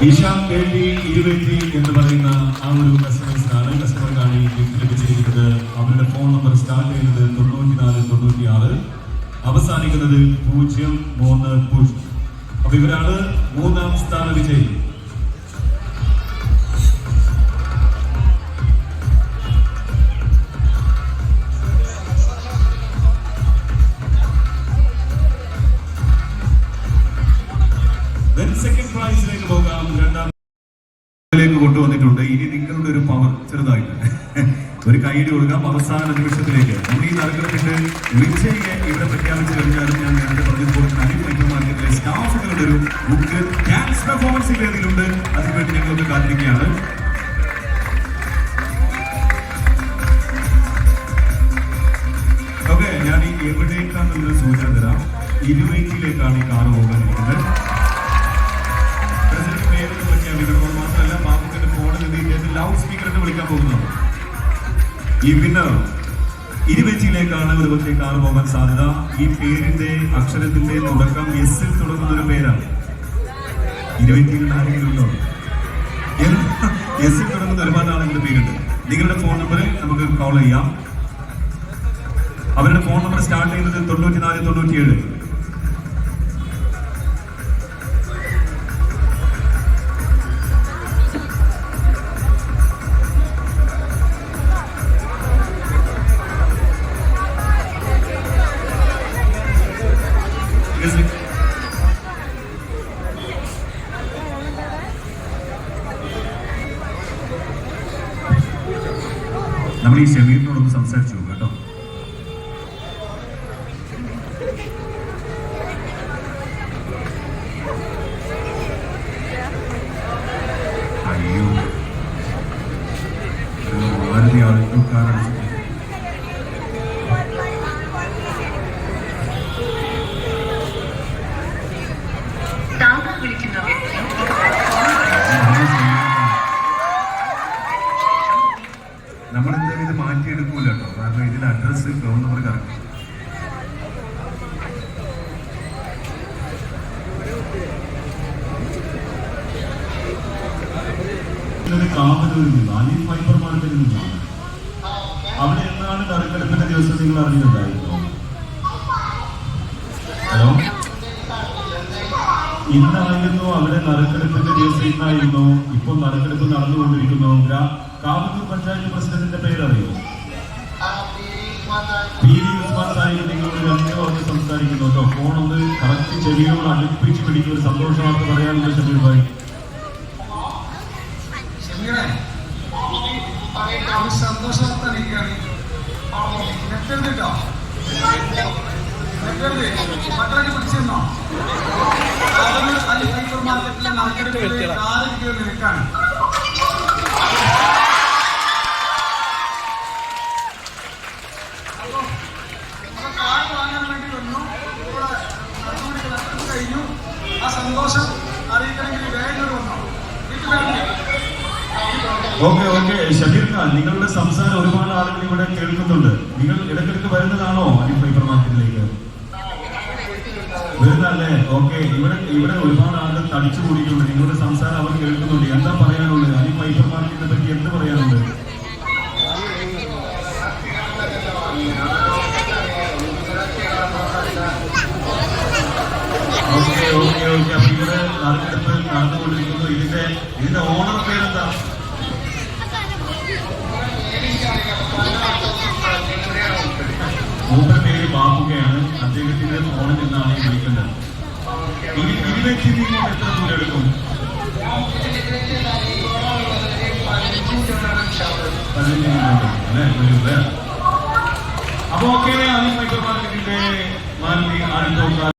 ഇഷാം കേൾവി 20 എന്ന് പറയുന്ന ആ ഒരു കസ്റ്റമർക്കാണ് ഈ ഗിഫ്റ്റ് ലഭിച്ചിരിക്കുന്നത്. അവരുടെ ഫോൺ നമ്പർ സ്റ്റാർട്ട് ചെയ്യുന്നത് 9496, അവസാനിക്കുന്നത് 030. അപ്പൊ ഇവരാണ് 3ാം സ്ഥാന വിജയി. സെക്കൻഡ് പ്രൈസിലേക്ക് പോകാം. രണ്ടാമതിലേക്ക് കൊണ്ടുവന്നിട്ടുണ്ട്. ഇനി നിങ്ങളുടെ ഒരു പവർ ചെറുതായിട്ട് ഒരു കൈയ്യടി കൊടുക്കാം. അവസാന നിമിഷത്തിലേക്ക് നമ്മൾ ഈ നറുക്കെടുപ്പിന്റെ വിജയിയെ ഇവിടെ പ്രഖ്യാപിച്ചു കഴിഞ്ഞാലും ഞാൻ നേരത്തെ പറഞ്ഞതുപോലെ മാർക്കറ്റിലെ സ്റ്റാഫുകളുടെ ഒരു ബുക്ക് ഡാൻസ് പെർഫോമൻസ് വേദിയിലുണ്ട്. അതിനുവേണ്ടി ഞങ്ങളൊന്ന് കാത്തിരിക്കുകയാണ്. ഓക്കെ, ഞാൻ ഈ എവിടേക്കാണെന്നൊരു സൂചന തരാം. 20ലേക്കാണ് ഈ കാറ് പോകാനിരിക്കുന്നത്. മാത്രമല്ല, ബാബുക്കിന്റെ ഫോണിൽ നിന്ന് ലൗഡ് സ്പീക്കറിട്ട് വിളിക്കാൻ പോകുന്നത്. ഈ വിന്നർ 20ലേക്കാണ് ഒരു പക്ഷേ കാർ പോകാൻ സാധ്യത. ഈ പേരിന്റെ അക്ഷരത്തിന്റെ തുടക്കം എസിൽ തുടങ്ങുന്ന ഒരു പേരാണ്. 20 ആരെങ്കിലും ഉണ്ടോ? എസിൽ തുടങ്ങുന്ന ഒരുപാട് ആളുകളുടെ പേരുണ്ട്. നിങ്ങളുടെ ഫോൺ നമ്പർ നമുക്ക് കോൾ ചെയ്യാം. അവരുടെ ഫോൺ നമ്പർ സ്റ്റാർട്ട് ചെയ്യുന്നത് 9497. നമ്മൾ ഈ ഷമീറിനോടൊന്ന് സംസാരിച്ചു കേട്ടോ. അയ്യോ, വളരെ ആൾക്കാരാണ്. നമ്മളെന്തായാലും ഇത് മാറ്റിയെടുക്കൂല കേട്ടോ. കാരണം ഇതിന്റെ അഡ്രസ് ഫോൺ നമ്പർ കറക്റ്റ്. കാവലൂരിൽ നിന്ന് അലി ഫൈബർ മാർക്കറ്റിൽ നിന്നാണ്. അവിടെ എന്നാണ് നറുക്കെടുപ്പിന്റെ ദിവസം നിങ്ങൾ അറിഞ്ഞിട്ടുണ്ടായിരുന്നോ? ഹലോ, ഇന്നായിരുന്നു അവിടെ നറുക്കെടുപ്പിന്റെ ദിവസം. ഇന്നായിരുന്നു. ഇപ്പോൾ നറുക്കെടുപ്പ് നടന്നുകൊണ്ടിരിക്കുന്നു. കാവലൂർ പഞ്ചായത്ത് പ്രസിഡന്റിന്റെ പേരറിയോ? പി വി ഉസ്മാൻ സാഹിബ് നിങ്ങളോട് 2 വാക്ക് സംസാരിക്കുന്നു കേട്ടോ. ഫോണൊന്ന് കറക്റ്റ് ചെവിയോട് അടുപ്പിച്ച് പിടിക്കുന്ന ഒരു സന്തോഷ വാർത്ത പറയാനുണ്ട് ഷമീർ ഭായി. സന്തോഷ വാർത്ത മക്കളൊക്കെ പിടിച്ചിരുന്നോ? അലി ഫൈബർ മാർക്കറ്റിലെ മാർക്കറ്റിൽ നിൽക്കാണ്. കഴിഞ്ഞു. ആ സന്തോഷം അറിയിക്കണമെങ്കിൽ വേഗം വന്നോ. ഓക്കെ ഷമീർ ഖാൻ, നിങ്ങളുടെ സംസാരം ഒരുപാട് ആളുകൾ ഇവിടെ കേൾക്കുന്നുണ്ട്. നിങ്ങൾ ഇടയ്ക്കിടയ്ക്ക് വരുന്നതാണോ അലി ഫൈബർ മാർക്കറ്റിലേക്ക്? വരുന്നല്ലേ? ഓക്കെ, ഇവിടെ ഒരുപാട് ആളുകൾ തടിച്ചു കൂടിയിട്ടുണ്ട്. നിങ്ങളുടെ സംസാരം അവർ കേൾക്കുന്നുണ്ട്. എന്താ പറയാനുള്ളത്? അലി ഫൈബർ മാർക്കറ്റിനെ പറ്റി എന്ത് പറയാനുണ്ട്? ഓക്കെ അപ്പൊ ഇവിടെ നറുക്കെടുപ്പ് നടന്നുകൊണ്ടിരിക്കുന്നു. ഇതിന്റെ ഓണർ പേരെന്താ? മൂപ്പരുടെ പേര് ബാബുക്കയാണ്. അദ്ദേഹത്തിന്റെ ഫോണിൽ നിന്നാണ് ഈ വിളിക്കുന്നത്. 20 എത്ര ദൂരം എടുക്കും? 15 അല്ലേ? അപ്പൊ ഓക്കെ, അലി ഫൈബർ മാർക്കറ്റിന്റെ മാലിന്യ ആഴ്ച